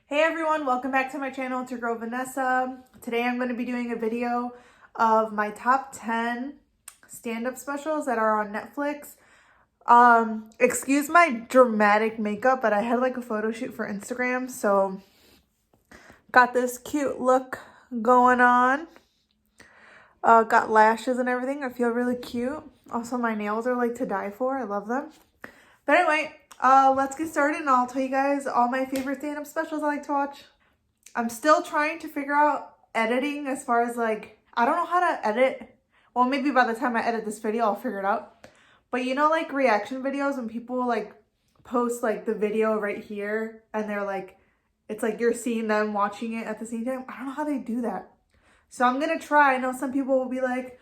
Hey everyone, welcome back to my channel. It's your girl Vanessa. Today I'm going to be doing a video of my top 10 stand-up specials that are on Netflix. Excuse my dramatic makeup, but I had like a photo shoot for Instagram, so got this cute look going on. Got lashes and everything. I feel really cute. Also, my nails are like to die for. I love them. But anyway, let's get started and I'll tell you guys all my favorite stand-up specials I like to watch. I'm still trying to figure out editing as far as like, I don't know how to edit. Well, maybe by the time I edit this video, I'll figure it out. But you know, like reaction videos when people like post like the video right here and they're like, it's like you're seeing them watching it at the same time. I don't know how they do that. So I'm going to try. I know some people will be like,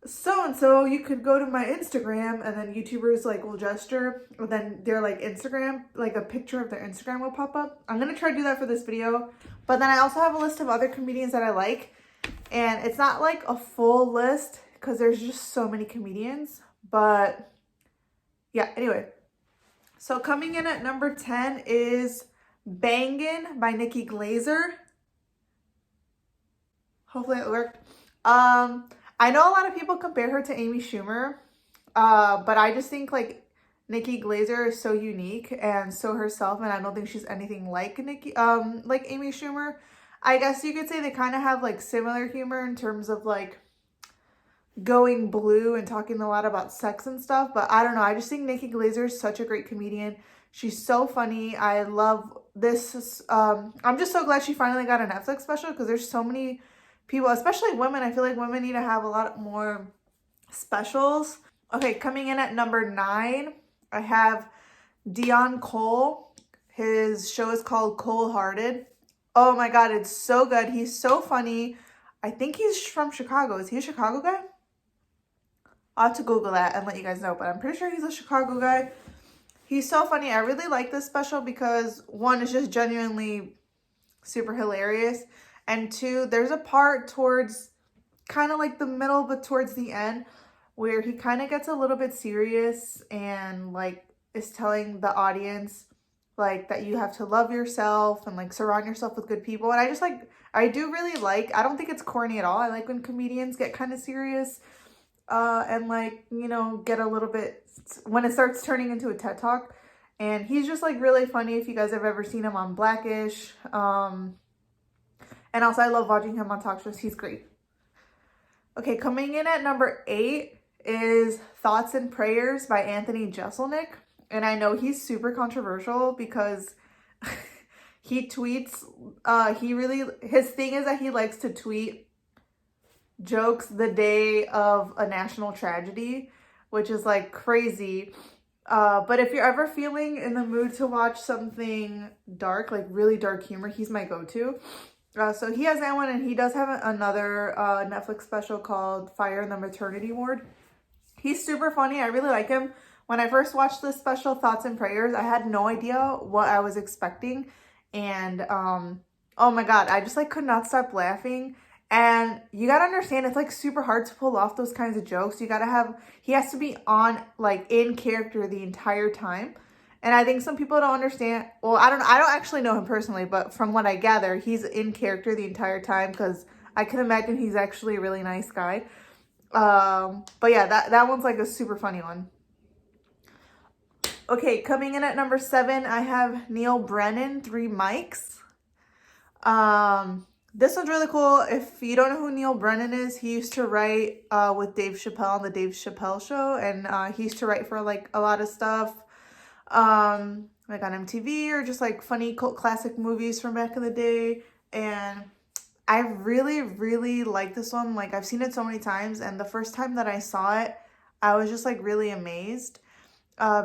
so-and-so, you could go to my Instagram, and then YouTubers like will gesture, and then their like Instagram, like a picture of their Instagram will pop up. I'm going to try to do that for this video. But then I also have a list of other comedians that I like. And it's not like a full list because there's just so many comedians. But yeah, anyway. So coming in at number 10 is Bangin by Nikki Glazer. Hopefully it worked. I know a lot of people compare her to Amy Schumer, but I just think like Nikki Glazer is so unique and so herself, and I don't think she's anything like like Amy Schumer. I guess you could say they kind of have like similar humor in terms of like going blue and talking a lot about sex and stuff, but I don't know. I just think Nikki Glazer is such a great comedian. She's so funny. I love this. I'm just so glad she finally got a Netflix special because there's so many people, especially women. I feel like women need to have a lot more specials. Okay, coming in at number 9, I have Dion Cole. His show is called Cold Hearted. Oh my God, it's so good. He's so funny. I think he's from Chicago. Is he a Chicago guy? I'll have to Google that and let you guys know, but I'm pretty sure he's a Chicago guy. He's so funny. I really like this special because one, it's just genuinely super hilarious. And 2, there's a part towards kind of like the middle, but towards the end where he kind of gets a little bit serious and like is telling the audience like that you have to love yourself and like surround yourself with good people. And I just like, I do really like, I don't think it's corny at all. I like when comedians get kind of serious and like, you know, get a little bit, when it starts turning into a TED Talk. And he's just like really funny if you guys have ever seen him on Blackish. And also I love watching him on talk shows. He's great. Okay, coming in at number 8 is Thoughts and Prayers by Anthony Jeselnik. And I know he's super controversial because he tweets, his thing is that he likes to tweet jokes the day of a national tragedy, which is like crazy. But if you're ever feeling in the mood to watch something dark, like really dark humor, he's my go-to. So he has that one, and he does have another Netflix special called Fire in the Maternity Ward. He's super funny. I really like him. When I first watched this special, Thoughts and Prayers, I had no idea what I was expecting. And oh my God, I just like could not stop laughing. And you gotta understand, it's like super hard to pull off those kinds of jokes. You gotta have, he has to be on like in character the entire time. And I think some people don't understand. Well, I don't actually know him personally, but from what I gather, he's in character the entire time because I can imagine he's actually a really nice guy. But yeah, that one's like a super funny one. Okay, coming in at number 7, I have Neil Brennan, 3 Mics. This one's really cool. If you don't know who Neil Brennan is, he used to write with Dave Chappelle on the Dave Chappelle Show, and he used to write for like a lot of stuff. Like on MTV or just like funny cult classic movies from back in the day. And I really, really like this one. Like I've seen it so many times, and the first time that I saw it, I was just like really amazed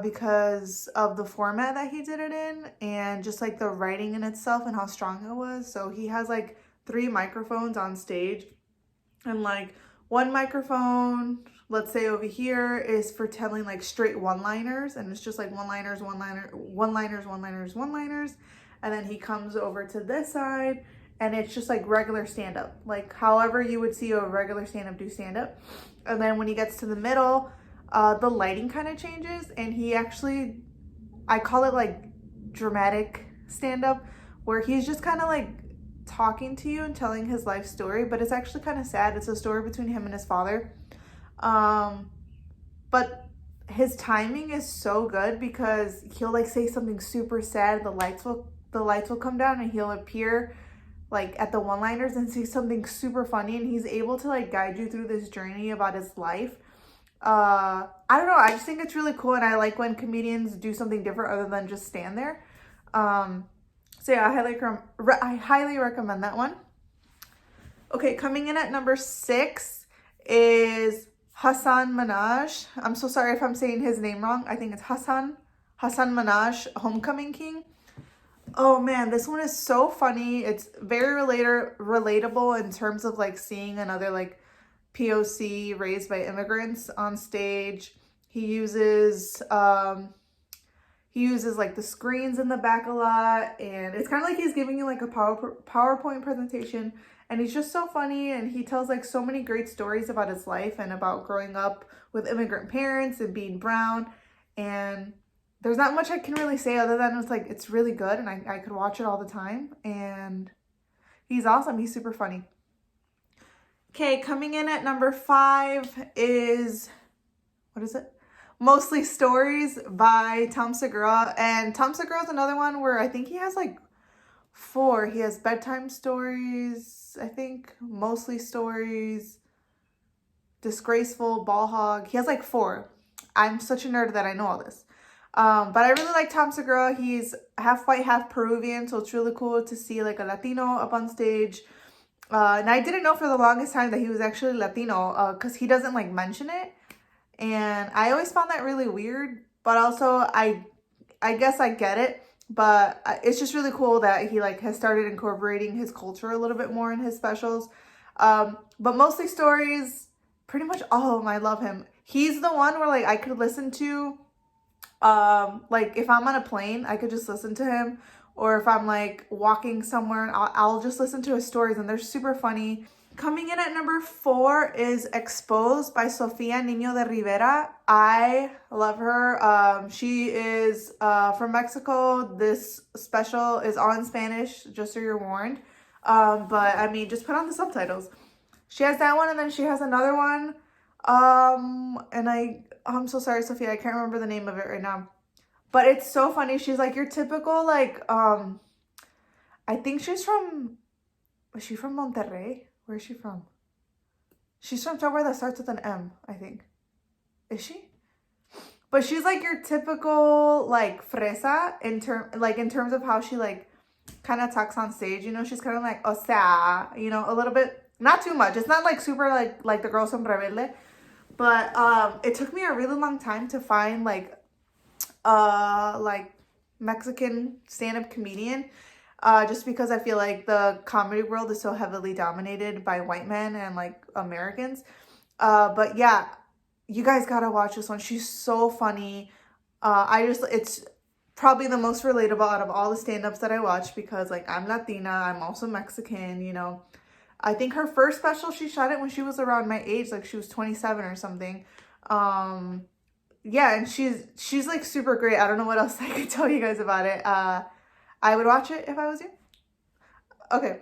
because of the format that he did it in and just like the writing in itself and how strong it was. So he has like 3 microphones on stage, and like one microphone, let's say over here, is for telling like straight one-liners, and it's just like one-liners, one-liners. And then he comes over to this side and it's just like regular stand-up, like however you would see a regular stand-up do stand-up. And then when he gets to the middle, the lighting kind of changes, and he actually, I call it like dramatic stand-up, where he's just kind of like talking to you and telling his life story, but it's actually kind of sad. It's a story between him and his father. But his timing is so good because he'll like say something super sad, the lights will come down and he'll appear like at the one-liners and say something super funny, and he's able to like guide you through this journey about his life. I don't know, I just think it's really cool, and I like when comedians do something different other than just stand there. So yeah, I highly recommend that one. Okay, coming in at number 6 is Hassan Minaj. I'm so sorry if I'm saying his name wrong. I think it's Hassan Minaj, Homecoming King. Oh man, this one is so funny. It's very relatable in terms of like seeing another like POC raised by immigrants on stage. He uses like the screens in the back a lot, and it's kind of like he's giving you like a PowerPoint presentation, and he's just so funny, and he tells like so many great stories about his life and about growing up with immigrant parents and being brown. And there's not much I can really say other than it's really good, and I could watch it all the time, and he's awesome. He's super funny. Okay, coming in at number 5 is, what is it? Mostly Stories by Tom Segura. And Tom Segura is another one where I think he has like 4. He has Bedtime Stories, I think, Mostly Stories, Disgraceful, Ball Hog. He has like 4. I'm such a nerd that I know all this. But I really like Tom Segura. He's half white, half Peruvian, so it's really cool to see like a Latino up on stage. And I didn't know for the longest time that he was actually Latino, because he doesn't like mention it. And I always found that really weird, but also I guess I get it, but it's just really cool that he like has started incorporating his culture a little bit more in his specials. But Mostly Stories, pretty much all of them, I love him. He's the one where like I could listen to, like if I'm on a plane, I could just listen to him, or if I'm like walking somewhere, I'll just listen to his stories, and they're super funny. Coming in at number 4 is Exposed by Sofia Nino de Rivera. I love her. She is from Mexico. This special is all in Spanish, just so you're warned. But I mean, just put on the subtitles. She has that one, and then she has another one. And I'm so sorry, Sofia, I can't remember the name of it right now. But it's so funny. She's like your typical, like, I think is she from Monterrey? Where is she from? She's from somewhere that starts with an M, I think. Is she? But she's like your typical like fresa in terms of how she like kind of talks on stage. You know, she's kind of like, o sea, you know, a little bit, not too much. It's not like super like the girls from Rebelde. But it took me a really long time to find like Mexican stand-up comedian. Just because I feel like the comedy world is so heavily dominated by white men and like Americans. But yeah, you guys gotta watch this one. She's so funny. It's probably the most relatable out of all the stand-ups that I watch, because like I'm Latina, I'm also Mexican, you know. I think her first special, she shot it when she was around my age, like she was 27 or something. Yeah, and she's like super great. I don't know what else I could tell you guys about it. I would watch it if I was you. Okay,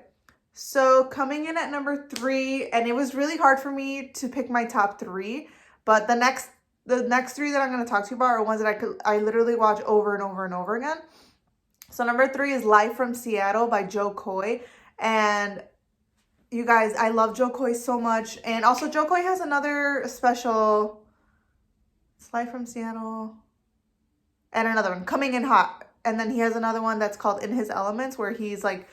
so coming in at number 3, and it was really hard for me to pick my top 3, but the next 3 that I'm going to talk to you about are ones that I literally watch over and over and over again. So number 3 is Live from Seattle by Joe Coy, and you guys, I love Joe Coy so much. And also Joe Coy has another special, it's Live from Seattle, and another one, Coming in Hot. And then he has another one that's called In His Elements, where he's like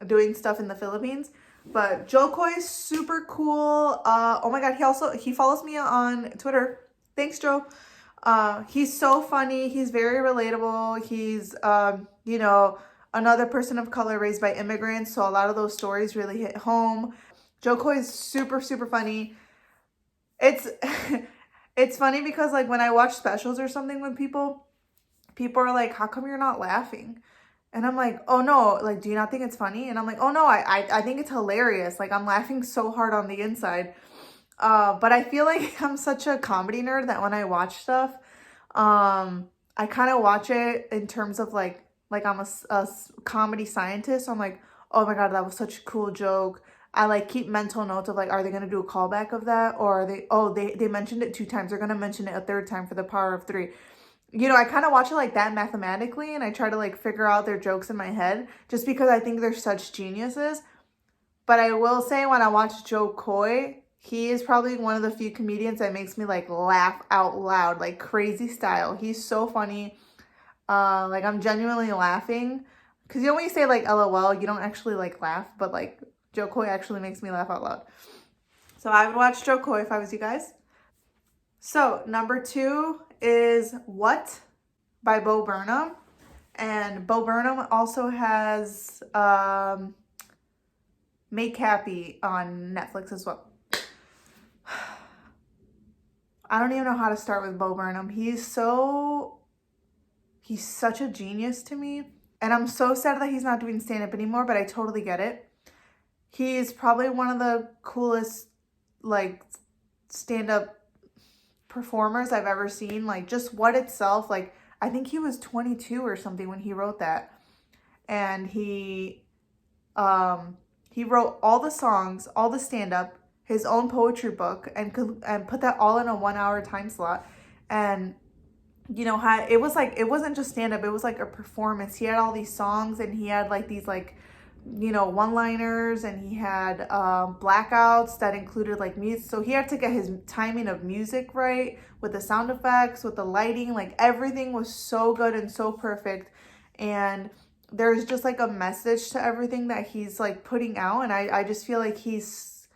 doing stuff in the Philippines. But Joe Coy is super cool. Oh my God, he follows me on Twitter. Thanks, Joe. He's so funny. He's very relatable. He's, you know, another person of color raised by immigrants. So a lot of those stories really hit home. Joe Coy is super, super funny. It's funny because like when I watch specials or something with people are like, how come you're not laughing? And I'm like, oh no, like, do you not think it's funny? And I'm like, oh no, I think it's hilarious. Like, I'm laughing so hard on the inside. But I feel like I'm such a comedy nerd that when I watch stuff, I kind of watch it in terms of like like I'm a comedy scientist. So I'm like, oh my God, that was such a cool joke. I like keep mental notes of like, are they going to do a callback of that? Or are they, oh, they mentioned it 2 times. They're going to mention it a 3rd time for the power of 3. You know, I kind of watch it like that mathematically, and I try to like figure out their jokes in my head just because I think they're such geniuses. But I will say when I watch Joe Coy, he is probably one of the few comedians that makes me like laugh out loud, like crazy style. He's so funny. Like I'm genuinely laughing. Cause you know when you say like LOL, you don't actually like laugh, but like Joe Coy actually makes me laugh out loud. So I would watch Joe Coy if I was you guys. So number 2 is What by Bo Burnham. And Bo Burnham also has Make Happy on Netflix as well. I don't even know how to start with Bo Burnham. He's such a genius to me. And I'm so sad that he's not doing stand-up anymore, but I totally get it. He's probably one of the coolest, like, stand-up performers I've ever seen. Like, just What itself, like, I think he was 22 or something when he wrote that. And he wrote all the songs, all the stand-up, his own poetry book, and put that all in a 1-hour time slot. And you know how it was like, it wasn't just stand-up, it was like a performance. He had all these songs, and he had like these like, you know, one-liners, and he had blackouts that included like music. So he had to get his timing of music right with the sound effects, with the lighting, like everything was so good and so perfect. And there's just like a message to everything that he's like putting out, and I just feel like he's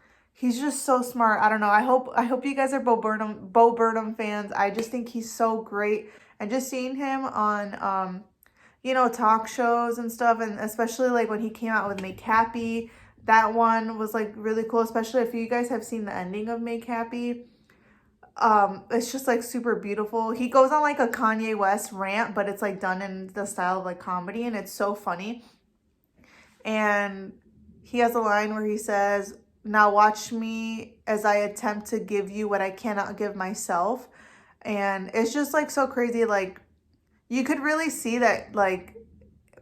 just so smart. I don't know. I hope you guys are Bo Burnham fans. I just think he's so great, and just seeing him on you know, talk shows and stuff, and especially like when he came out with Make Happy, that one was like really cool, especially if you guys have seen the ending of Make Happy. It's just like super beautiful. He goes on like a Kanye West rant, but it's like done in the style of like comedy, and it's so funny. And he has a line where he says, "Now watch me as I attempt to give you what I cannot give myself." And it's just like so crazy. Like you could really see that like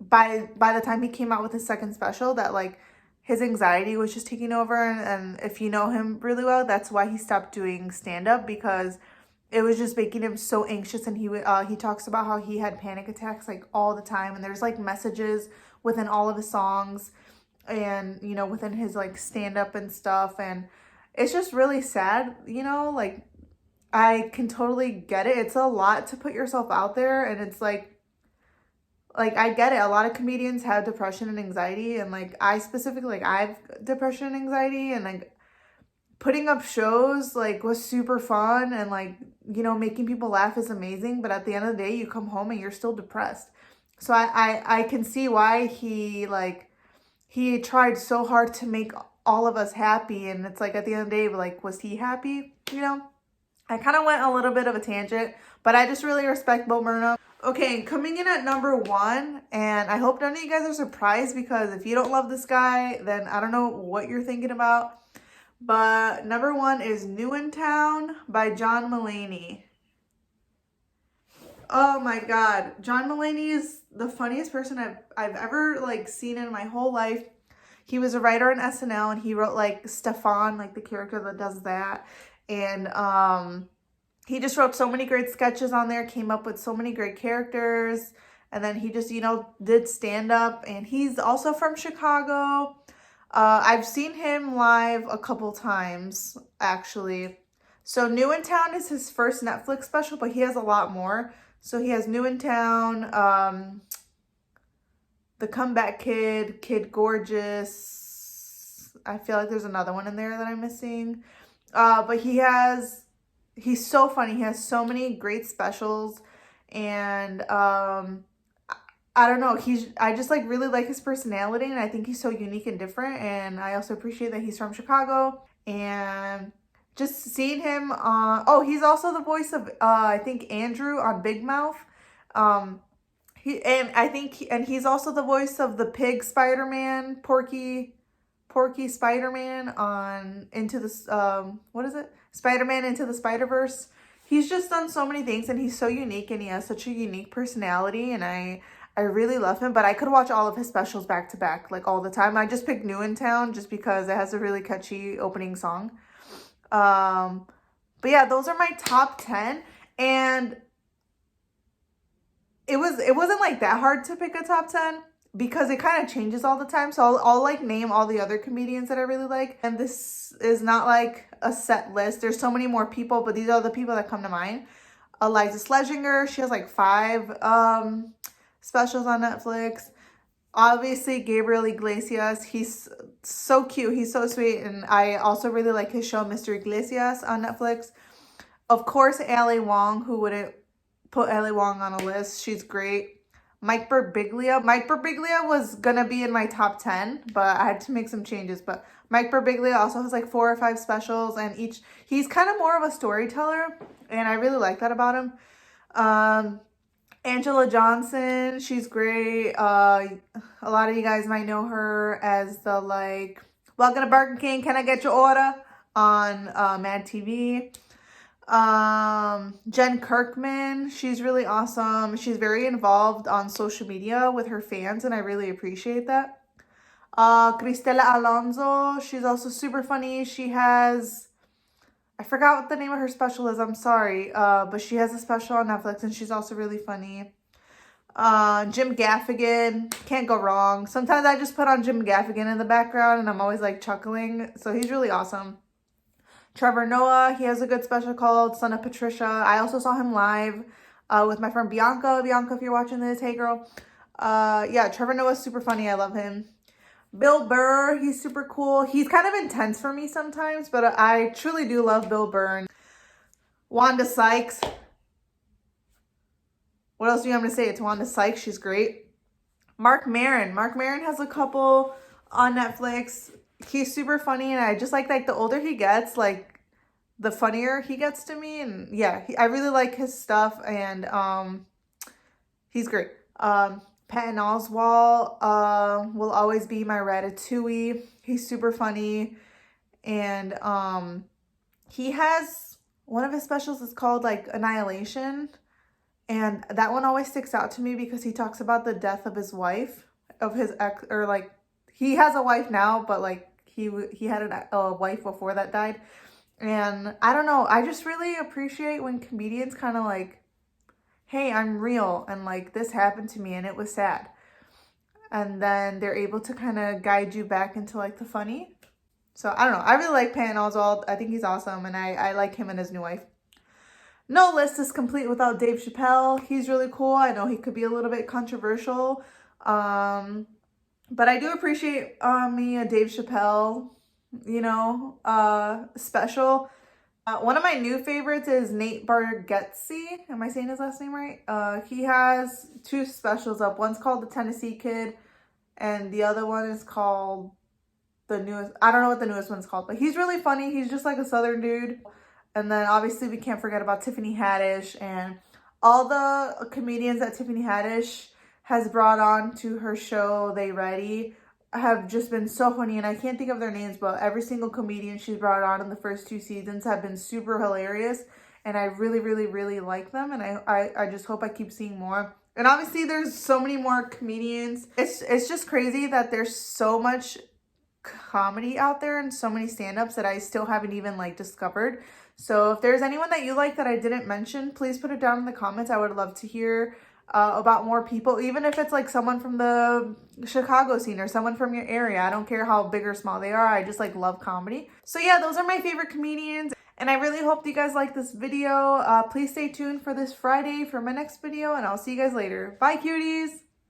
by the time he came out with his second special, that like his anxiety was just taking over. And if you know him really well, that's why he stopped doing stand-up, because it was just making him so anxious. And he talks about how he had panic attacks like all the time, and there's like messages within all of his songs, and you know, within his like stand-up and stuff. And it's just really sad, you know, like I can totally get it. It's a lot to put yourself out there, and it's like I get it. A lot of comedians have depression and anxiety, and like I specifically, like I have depression and anxiety, and like putting up shows like was super fun, and like, you know, making people laugh is amazing, but at the end of the day you come home and you're still depressed. So I can see why he tried so hard to make all of us happy, and it's like at the end of the day, like, was he happy? You know, I kind of went a little bit of a tangent, but I just really respect Bo Burnham. Okay, coming in at number 1, and I hope none of you guys are surprised, because if you don't love this guy, then I don't know what you're thinking about. But number 1 is New in Town by John Mulaney. Oh my God, John Mulaney is the funniest person I've ever like seen in my whole life. He was a writer on SNL, and he wrote like Stefan, like the character that does that. And he just wrote so many great sketches on there, came up with so many great characters. And then he just, you know, did stand up, and he's also from Chicago. I've seen him live a couple times, actually. So New in Town is his first Netflix special, but he has a lot more. So he has New in Town, The Comeback Kid, Kid Gorgeous. I feel like there's another one in there that I'm missing. But he's so funny. He has so many great specials, and I don't know. I just like really like his personality, and I think he's so unique and different. And I also appreciate that he's from Chicago, and just seeing him oh, he's also the voice of I think Andrew on Big Mouth. He's also the voice of the pig Spider-Man, Porky Spider-Man on Into the what is it? Spider-Man Into the Spider-Verse. He's just done so many things, and he's so unique, and he has such a unique personality, and I I really love him, but I could watch all of his specials back to back, like all the time. I just picked New in Town just because it has a really catchy opening song. But yeah, those are my top 10. And it wasn't like that hard to pick a top 10 because it kind of changes all the time. So I'll like name all the other comedians that I really like. And this is not like a set list. There's so many more people, but these are the people that come to mind. Eliza Schlesinger, she has like 5 specials on Netflix. Obviously, Gabriel Iglesias, he's so cute. He's so sweet. And I also really like his show, Mr. Iglesias, on Netflix. Of course, Ali Wong, who wouldn't put Ali Wong on a list? She's great. Mike Birbiglia. Mike Birbiglia was going to be in my top 10, but I had to make some changes. But Mike Birbiglia also has like 4 or 5 specials, and he's kind of more of a storyteller, and I really like that about him. Angela Johnson, she's great. A lot of you guys might know her as the like, welcome to Burger King, can I get your order? On Mad TV. Jen Kirkman, she's really awesome. She's very involved on social media with her fans, and I really appreciate that. Cristela Alonso, she's also super funny. She has, I forgot what the name of her special is, I'm sorry, but she has a special on Netflix, and she's also really funny. Jim Gaffigan, can't go wrong. Sometimes I just put on Jim Gaffigan in the background, and I'm always like chuckling, so he's really awesome. Trevor Noah, he has a good special called Son of Patricia. I also saw him live with my friend Bianca. Bianca, if you're watching this, hey girl. Yeah, Trevor Noah's super funny. I love him. Bill Burr, he's super cool. He's kind of intense for me sometimes, but I truly do love Bill Burr. Wanda Sykes. What else do you have to say? It's Wanda Sykes. She's great. Mark Maron. Mark Maron has a couple on Netflix. He's super funny, and I just like the older he gets, like the funnier he gets to me. And yeah, I really like his stuff, and he's great. Patton Oswalt will always be my Ratatouille. He's super funny, and he has one of his specials is called like Annihilation, and that one always sticks out to me because he talks about the death of his wife, of his ex, or like he has a wife now, but like he had a wife before that died. And I don't know, I just really appreciate when comedians kind of like, hey, I'm real, and like this happened to me and it was sad, and then they're able to kind of guide you back into like the funny. So I don't know, I really like Patton Oswalt. I think he's awesome, and I like him and his new wife. No list is complete without Dave Chappelle. He's really cool. I know he could be a little bit controversial, but I do appreciate me a Dave Chappelle, special. One of my new favorites is Nate Bargatze. Am I saying his last name right? He has 2 specials up. One's called The Tennessee Kid, and the other one is called the newest. I don't know what the newest one's called, but he's really funny. He's just like a Southern dude. And then obviously we can't forget about Tiffany Haddish, and all the comedians that Tiffany Haddish has brought on to her show, They Ready, have just been so funny, and I can't think of their names, but every single comedian she's brought on in the first 2 seasons have been super hilarious, and I really, really, really like them, and I just hope I keep seeing more. And obviously there's so many more comedians. It's just crazy that there's so much comedy out there and so many stand-ups that I still haven't even like discovered. So if there's anyone that you like that I didn't mention, please put it down in the comments. I would love to hear about more people, even if it's like someone from the Chicago scene or someone from your area. I don't care how big or small they are. I just like love comedy. So yeah, those are my favorite comedians, and I really hope you guys like this video. Please stay tuned for this Friday for my next video, and I'll see you guys later. Bye, cuties.